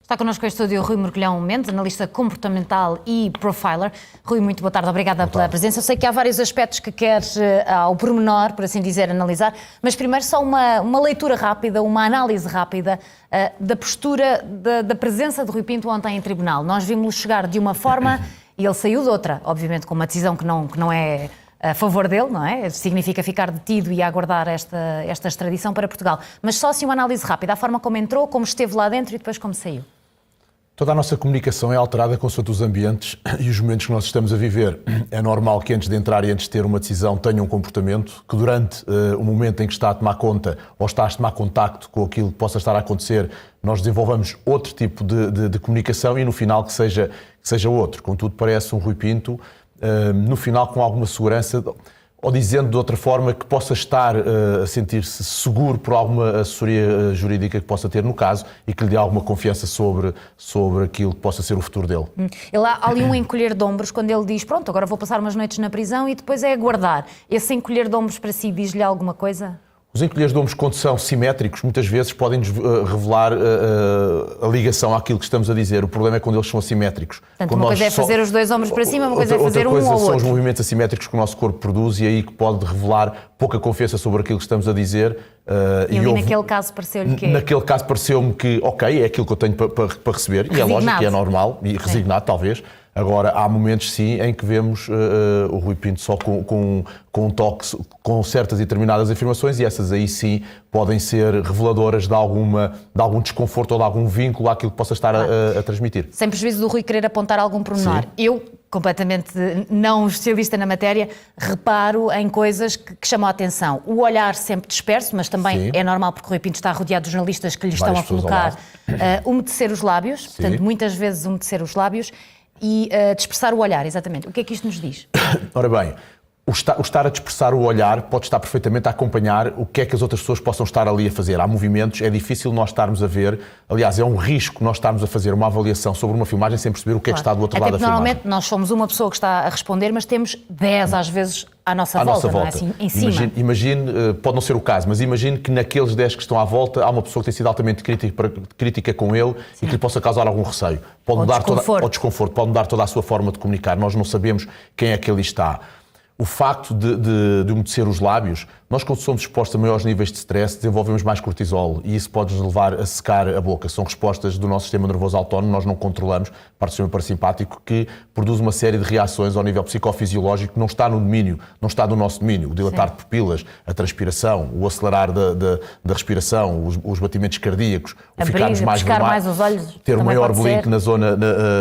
Está connosco em estúdio Rui Mergulhão Mendes, analista comportamental e profiler. Rui, muito boa tarde, obrigada pela presença. Eu sei que há vários aspectos que queres, ao pormenor, por assim dizer, analisar, mas primeiro só uma leitura rápida, uma análise rápida da postura, da presença de Rui Pinto ontem em tribunal. Nós vimos-lo chegar de uma forma e ele saiu de outra, obviamente com uma decisão que não é a favor dele, não é? Significa ficar detido e aguardar esta extradição para Portugal. Mas só assim uma análise rápida, a forma como entrou, como esteve lá dentro e depois como saiu. Toda a nossa comunicação é alterada consoante os ambientes e os momentos que nós estamos a viver. É normal que antes de entrar e antes de ter uma decisão tenha um comportamento, que durante o momento em que está a tomar conta ou está a tomar contacto com aquilo que possa estar a acontecer, nós desenvolvamos outro tipo de comunicação e no final que seja outro. Contudo, parece um Rui Pinto, no final com alguma segurança, ou dizendo de outra forma que possa estar a sentir-se seguro por alguma assessoria jurídica que possa ter no caso e que lhe dê alguma confiança sobre aquilo que possa ser o futuro dele. Ele há ali um encolher de ombros quando ele diz, pronto, agora vou passar umas noites na prisão e depois é aguardar. Esse encolher de ombros para si diz-lhe alguma coisa? Os encolheres de ombros, quando são simétricos, muitas vezes podem-nos revelar a ligação àquilo que estamos a dizer. O problema é quando eles são assimétricos. Portanto, uma coisa é fazer os dois ombros para cima, uma coisa é fazer um ou outro. Outra coisa são os movimentos assimétricos que o nosso corpo produz e aí que pode revelar pouca confiança sobre aquilo que estamos a dizer. E naquele caso pareceu-lhe que... Naquele caso pareceu-me que, ok, é aquilo que eu tenho para receber. E é lógico que é normal, e resignado talvez. Agora, há momentos, sim, em que vemos o Rui Pinto só com um toque, com certas e determinadas afirmações, e essas aí, sim, podem ser reveladoras de algum desconforto ou de algum vínculo àquilo que possa estar a transmitir. Sem prejuízo do Rui querer apontar algum pormenor. Sim. Eu, completamente não especialista na matéria, reparo em coisas que chamam a atenção. O olhar sempre disperso, mas também sim, é normal porque o Rui Pinto está rodeado de jornalistas que lhe estão a colocar umedecer os lábios, sim, portanto, muitas vezes umedecer os lábios, e dispersar o olhar, exatamente. O que é que isto nos diz? Ora bem, o estar a dispersar o olhar pode estar perfeitamente a acompanhar o que é que as outras pessoas possam estar ali a fazer. Há movimentos, é difícil nós estarmos a ver, aliás, é um risco nós estarmos a fazer uma avaliação sobre uma filmagem sem perceber o que é que está do outro lado da filmagem. Normalmente nós somos uma pessoa que está a responder, mas temos 10 às vezes à nossa volta. Não é? Assim, em cima. Imagine, pode não ser o caso, mas imagine que naqueles 10 que estão à volta há uma pessoa que tem sido altamente crítica com ele, sim, e que lhe possa causar algum receio. Pode mudar ou desconforto, pode mudar toda a sua forma de comunicar. Nós não sabemos quem é que ali está. O facto de umedecer os lábios, nós quando somos expostos a maiores níveis de stress, desenvolvemos mais cortisol e isso pode nos levar a secar a boca. São respostas do nosso sistema nervoso autónomo, nós não controlamos, parte do sistema parasimpático, que produz uma série de reações ao nível psicofisiológico que não está no domínio, não está no nosso domínio. O dilatar de pupilas, a transpiração, o acelerar da respiração, os batimentos cardíacos, o ficarmos mais os olhos, ter um maior blink na zona,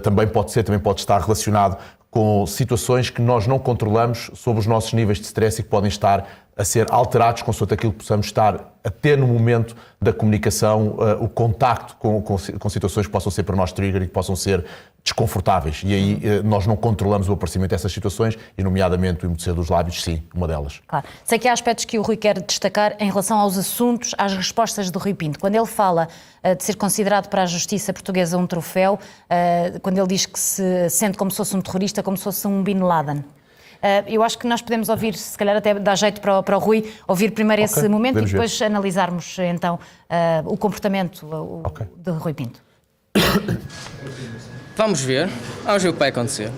também pode estar relacionado com situações que nós não controlamos sobre os nossos níveis de stress e que podem estar a ser alterados consoante aquilo que possamos estar a ter no momento da comunicação, o contacto com situações que possam ser para nós trigger e que possam ser desconfortáveis. E aí nós não controlamos o aparecimento dessas situações e, nomeadamente, o emudecer dos lábios, sim, uma delas. Claro. Sei que há aspectos que o Rui quer destacar em relação aos assuntos, às respostas do Rui Pinto. Quando ele fala de ser considerado para a justiça portuguesa um troféu, quando ele diz que se sente como se fosse um terrorista, como se fosse um Bin Laden. Eu acho que nós podemos ouvir, se calhar até dá jeito para o Rui, ouvir primeiro esse momento e depois analisarmos então o comportamento de Rui Pinto. Vamos ver o que vai acontecer.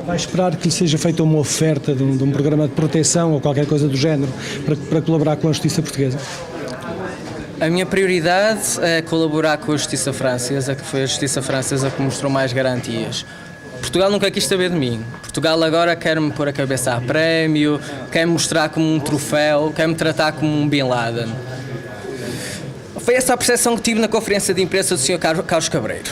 Vai esperar que lhe seja feita uma oferta de um programa de proteção ou qualquer coisa do género para colaborar com a justiça portuguesa? A minha prioridade é colaborar com a justiça francesa, que foi a justiça francesa que mostrou mais garantias. Portugal nunca quis saber de mim. Portugal agora quer-me pôr a cabeça a prémio, quer-me mostrar como um troféu, quer-me tratar como um Bin Laden. Foi essa a percepção que tive na conferência de imprensa do Sr. Carlos Cabreiro.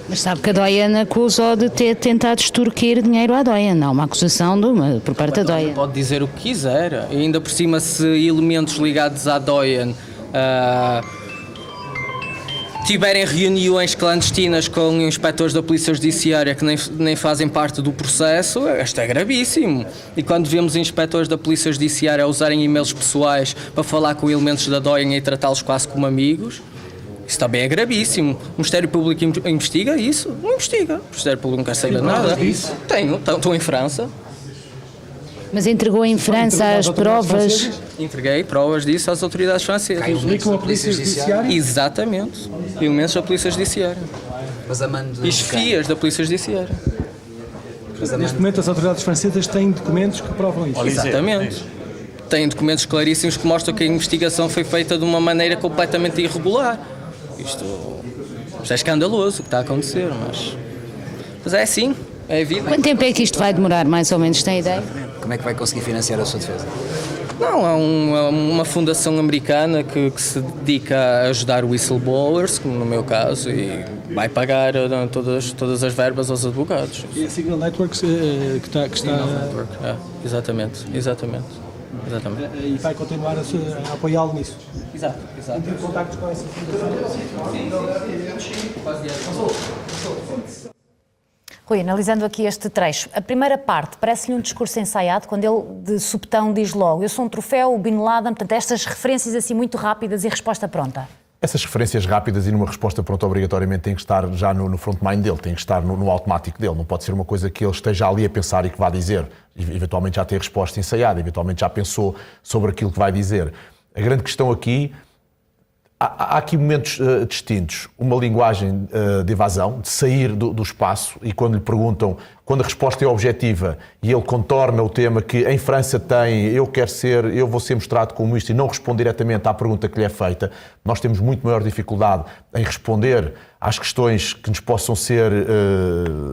Mas sabe que a Doyen acusou de ter tentado extorquir dinheiro à Doyen. Há uma acusação por parte da Doyen. Pode dizer o que quiser. E ainda por cima, se elementos ligados à Doyen tiverem reuniões clandestinas com inspectores da Polícia Judiciária que nem fazem parte do processo, isto é gravíssimo. E quando vemos inspectores da Polícia Judiciária usarem e-mails pessoais para falar com elementos da Doyen e tratá-los quase como amigos, isso também é gravíssimo. O Ministério Público investiga isso? Não investiga. O Ministério Público não quer saber nada. Tenho, estou em França. Mas entregou em França as provas? Entreguei provas disso às autoridades francesas. Implicam a Polícia Judiciária? Exatamente. Elementos da Polícia Judiciária. Mas a mando E chefias da Polícia Judiciária. Neste momento as autoridades francesas têm documentos que provam isso. Exatamente. Têm documentos claríssimos que mostram que a investigação foi feita de uma maneira completamente irregular. Isto é escandaloso o que está a acontecer, mas é assim, é a vida. Quanto tempo é que isto vai demorar, mais ou menos, tem ideia? Como é que vai conseguir financiar a sua defesa? Não, há uma fundação americana que se dedica a ajudar whistleblowers, como no meu caso, e vai pagar todas as verbas aos advogados. E a Signal Networks que está... Exatamente. E vai continuar a apoiá-lo nisso. Exato. Tem contactos com essa fundação? Rui, analisando aqui este trecho, a primeira parte parece-lhe um discurso ensaiado, quando ele de supetão diz logo: eu sou um troféu, o Bin Laden, portanto, estas referências assim muito rápidas e resposta pronta. Essas referências rápidas e numa resposta pronta obrigatoriamente têm que estar já no frontmind dele, têm que estar no automático dele, não pode ser uma coisa que ele esteja ali a pensar e que vá dizer, eventualmente já tem a resposta ensaiada, eventualmente já pensou sobre aquilo que vai dizer. A grande questão aqui, há aqui momentos distintos, uma linguagem de evasão, de sair do espaço, e quando lhe perguntam, quando a resposta é objetiva e ele contorna o tema que em França tem, eu vou ser mostrado como isto, e não responde diretamente à pergunta que lhe é feita, nós temos muito maior dificuldade em responder às questões que nos possam ser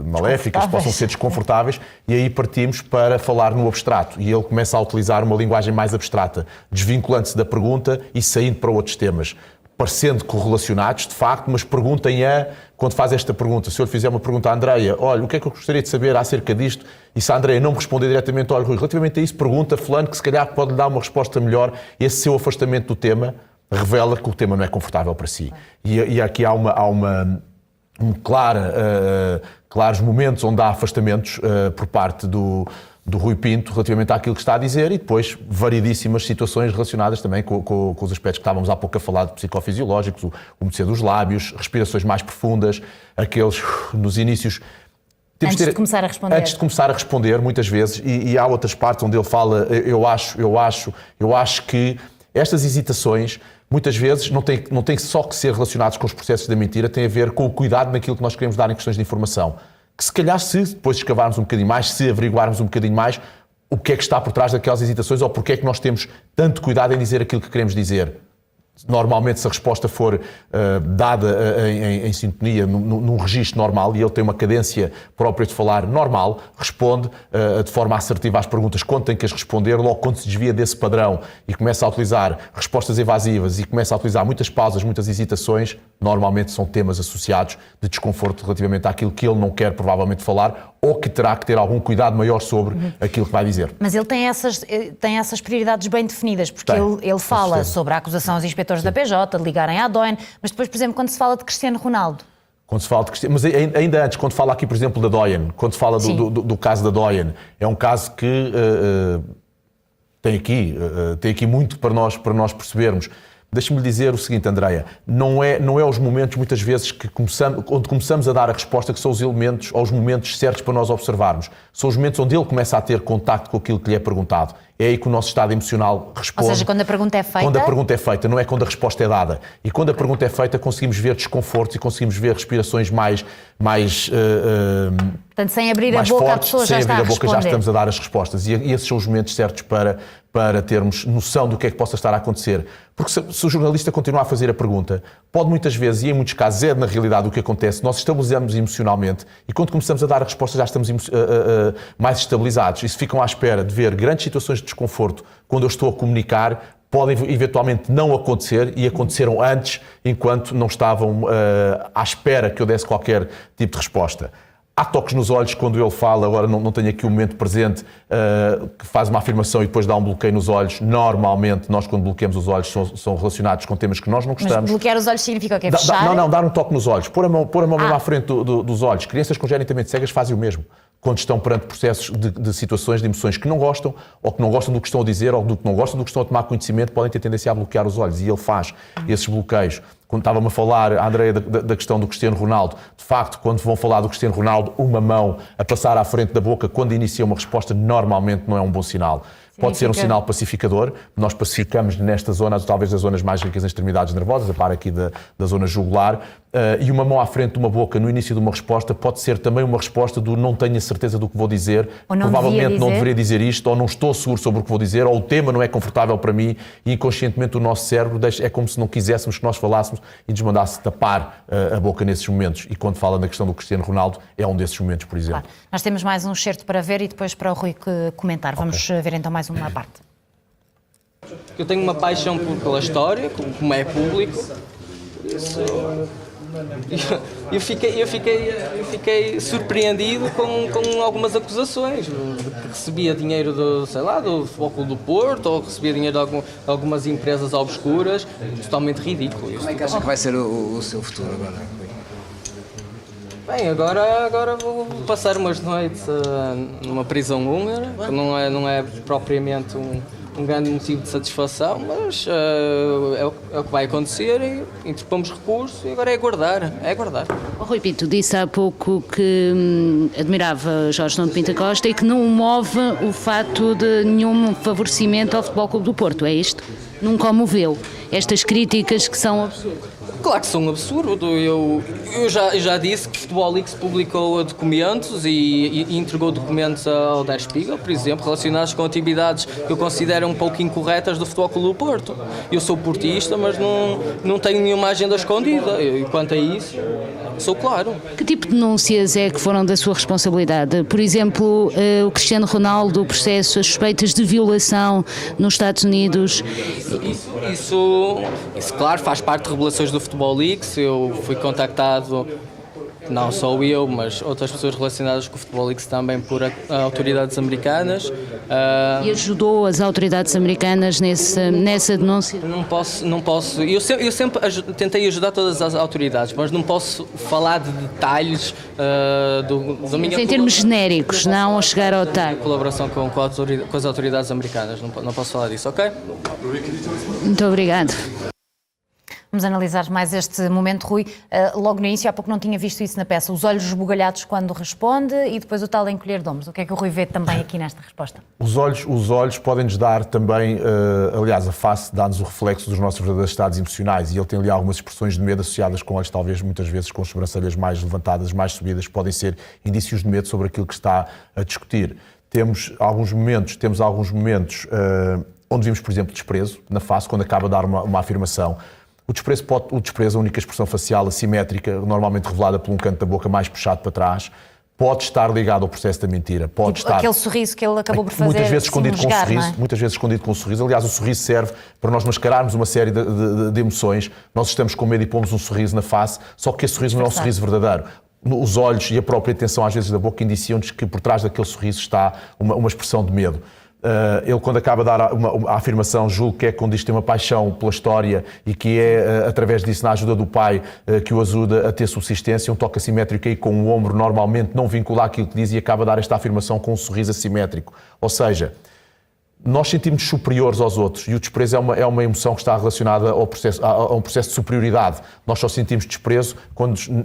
maléficas, possam ser desconfortáveis, e aí partimos para falar no abstrato, e ele começa a utilizar uma linguagem mais abstrata, desvinculando-se da pergunta e saindo para outros temas, parecendo correlacionados, de facto, mas perguntem-a, quando faz esta pergunta, se eu lhe fizer uma pergunta à Andreia, olha, o que é que eu gostaria de saber acerca disto, e se a Andreia não me responder diretamente, olha, Rui, relativamente a isso, pergunta fulano que se calhar pode lhe dar uma resposta melhor, esse seu afastamento do tema revela que o tema não é confortável para si. E aqui há claros momentos onde há afastamentos por parte do Rui Pinto relativamente àquilo que está a dizer, e depois variedíssimas situações relacionadas também com os aspectos que estávamos há pouco a falar de psicofisiológicos, o umedecer dos lábios, respirações mais profundas, aqueles nos inícios... Antes de começar a responder. Antes de começar a responder, muitas vezes, e há outras partes onde ele fala, eu acho que estas hesitações, muitas vezes, não têm só que ser relacionadas com os processos da mentira, têm a ver com o cuidado naquilo que nós queremos dar em questões de informação. Que se calhar, se depois escavarmos um bocadinho mais, se averiguarmos um bocadinho mais, o que é que está por trás daquelas hesitações, ou porque é que nós temos tanto cuidado em dizer aquilo que queremos dizer. Normalmente, se a resposta for dada em sintonia, num registro normal, e ele tem uma cadência própria de falar normal, responde de forma assertiva às perguntas quando tem que as responder, logo quando se desvia desse padrão e começa a utilizar respostas evasivas e começa a utilizar muitas pausas, muitas hesitações, normalmente são temas associados de desconforto relativamente àquilo que ele não quer provavelmente falar, ou que terá que ter algum cuidado maior sobre aquilo que vai dizer. Mas ele tem essas prioridades bem definidas, porque ele fala sobre a acusação aos inspectores da PJ, de ligarem à Doyen, mas depois, por exemplo, quando se fala de Cristiano Ronaldo. Quando se fala de Cristiano, mas ainda antes, quando fala aqui, por exemplo, da Doyen, quando se fala do caso da Doyen, é um caso que tem aqui muito para nós percebermos. Deixa-me dizer o seguinte, Andreia, não é os momentos, muitas vezes, onde começamos a dar a resposta que são os elementos ou os momentos certos para nós observarmos. São os momentos onde ele começa a ter contacto com aquilo que lhe é perguntado. É aí que o nosso estado emocional responde. Ou seja, quando a pergunta é feita... Quando a pergunta é feita, não é quando a resposta é dada. E quando a pergunta é feita, conseguimos ver desconfortos e conseguimos ver respirações mais portanto, sem abrir a boca, fortes, a pessoa já está a responder. Sem abrir a boca, já estamos a dar as respostas. E esses são os momentos certos para termos noção do que é que possa estar a acontecer. Porque se o jornalista continuar a fazer a pergunta, pode muitas vezes, e em muitos casos é na realidade o que acontece, nós estabilizamos emocionalmente e quando começamos a dar a resposta já estamos mais estabilizados. E se ficam à espera de ver grandes situações de desconforto quando eu estou a comunicar, podem eventualmente não acontecer e aconteceram antes, enquanto não estavam à espera que eu desse qualquer tipo de resposta. Há toques nos olhos quando ele fala, agora não tenho aqui o momento presente, que faz uma afirmação e depois dá um bloqueio nos olhos. Normalmente, nós quando bloqueamos os olhos são relacionados com temas que nós não gostamos. Mas bloquear os olhos significa o quê? Fechar? Não, dar um toque nos olhos. Pôr a mão mesmo à frente dos olhos. Crianças congenitamente cegas fazem o mesmo. Quando estão perante processos de situações, de emoções que não gostam, ou que não gostam do que estão a dizer, ou do que não gostam do que estão a tomar conhecimento, podem ter tendência a bloquear os olhos. E ele faz esses bloqueios. Quando estava-me a falar, a Andreia, da questão do Cristiano Ronaldo, de facto, quando vão falar do Cristiano Ronaldo, uma mão a passar à frente da boca, quando inicia uma resposta, normalmente não é um bom sinal. Pode ser um sinal pacificador. Nós pacificamos nesta zona, talvez das zonas mais ricas em extremidades nervosas, a par aqui da zona jugular. E uma mão à frente de uma boca no início de uma resposta pode ser também uma resposta do não tenho a certeza do que vou dizer, provavelmente não deveria dizer isto, ou não estou seguro sobre o que vou dizer, ou o tema não é confortável para mim, e inconscientemente o nosso cérebro é como se não quiséssemos que nós falássemos e nos mandasse tapar a boca nesses momentos. E quando fala na questão do Cristiano Ronaldo, é um desses momentos, por exemplo. Claro. Nós temos mais um excerto para ver e depois para o Rui comentar. Vamos ver então mais uma parte. Eu tenho uma paixão pela história, como é público. Isso, eu fiquei surpreendido com algumas acusações. Que recebia dinheiro do Futebol Clube do Porto, ou recebia dinheiro de algumas empresas obscuras. Totalmente ridículo. Como é que acha que vai ser o seu futuro agora? Bem, agora vou passar umas noites numa prisão húngara, que não é propriamente um grande motivo de satisfação, mas é o que vai acontecer e interpomos recurso e agora é aguardar. O Rui Pinto disse há pouco que admirava Jorge Nuno Pinto Costa e que não move o fato de nenhum favorecimento ao Futebol Clube do Porto, é isto? Nunca o moveu. Estas críticas que são absurdas. Claro que são um absurdo. Eu já disse que o Futebol Leaks publicou documentos e entregou documentos ao Der Spiegel, por exemplo, relacionados com atividades que eu considero um pouco incorretas do Futebol Clube do Porto. Eu sou portista, mas não tenho nenhuma agenda escondida. E quanto a isso, sou claro. Que tipo de denúncias é que foram da sua responsabilidade? Por exemplo, o Cristiano Ronaldo, o processo, as suspeitas de violação nos Estados Unidos. Isso, claro, faz parte de revelações do Futebol Leaks. Eu fui contactado, não só eu, mas outras pessoas relacionadas com o Futebol Leaks também por autoridades americanas. E ajudou as autoridades americanas nessa denúncia? Não posso. Eu sempre tentei ajudar todas as autoridades, mas não posso falar de detalhes da minha... Em termos genéricos, não chegar ao detalhe. Colaboração com as autoridades americanas, não posso falar disso, ok? Muito obrigado. Vamos analisar mais este momento, Rui. Logo no início, há pouco não tinha visto isso na peça. Os olhos esbugalhados quando responde e depois o tal encolher de ombros. O que é que o Rui vê também aqui nesta resposta? Os olhos podem-nos dar também, aliás, a face dá-nos o reflexo dos nossos verdadeiros estados emocionais e ele tem ali algumas expressões de medo associadas com olhos, talvez muitas vezes com as sobrancelhas mais levantadas, mais subidas, podem ser indícios de medo sobre aquilo que está a discutir. Temos alguns momentos onde vimos, por exemplo, desprezo na face, quando acaba de dar uma afirmação. O desprezo, a única expressão facial assimétrica, normalmente revelada por um canto da boca mais puxado para trás, pode estar ligado ao processo da mentira. Pode estar... Aquele sorriso que ele acabou por fazer, muitas vezes escondido com um sorriso, não é? muitas vezes escondido com um sorriso. Aliás, o sorriso serve para nós mascararmos uma série de emoções. Nós estamos com medo e pomos um sorriso na face, só que esse sorriso não é um sorriso verdadeiro. Os olhos e a própria tensão, às vezes, da boca indiciam-nos que por trás daquele sorriso está uma expressão de medo. Ele, quando acaba de dar a afirmação, julgo que é quando diz que tem uma paixão pela história e que é, através disso, na ajuda do pai, que o ajuda a ter subsistência, um toque assimétrico aí com o ombro, normalmente não vincular aquilo que diz e acaba de dar esta afirmação com um sorriso assimétrico. Ou seja, nós sentimos-nos superiores aos outros e o desprezo é uma emoção que está relacionada a um processo de superioridade. Nós só sentimos desprezo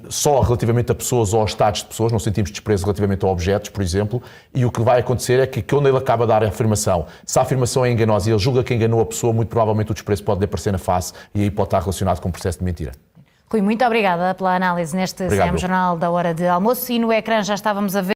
só relativamente a pessoas ou a estados de pessoas, não sentimos desprezo relativamente a objetos, por exemplo, e o que vai acontecer é que quando ele acaba de dar a afirmação, se a afirmação é enganosa e ele julga que enganou a pessoa, muito provavelmente o desprezo pode lhe aparecer na face e aí pode estar relacionado com um processo de mentira. Rui, muito obrigada pela análise neste CM Jornal da Hora de Almoço e no ecrã já estávamos a ver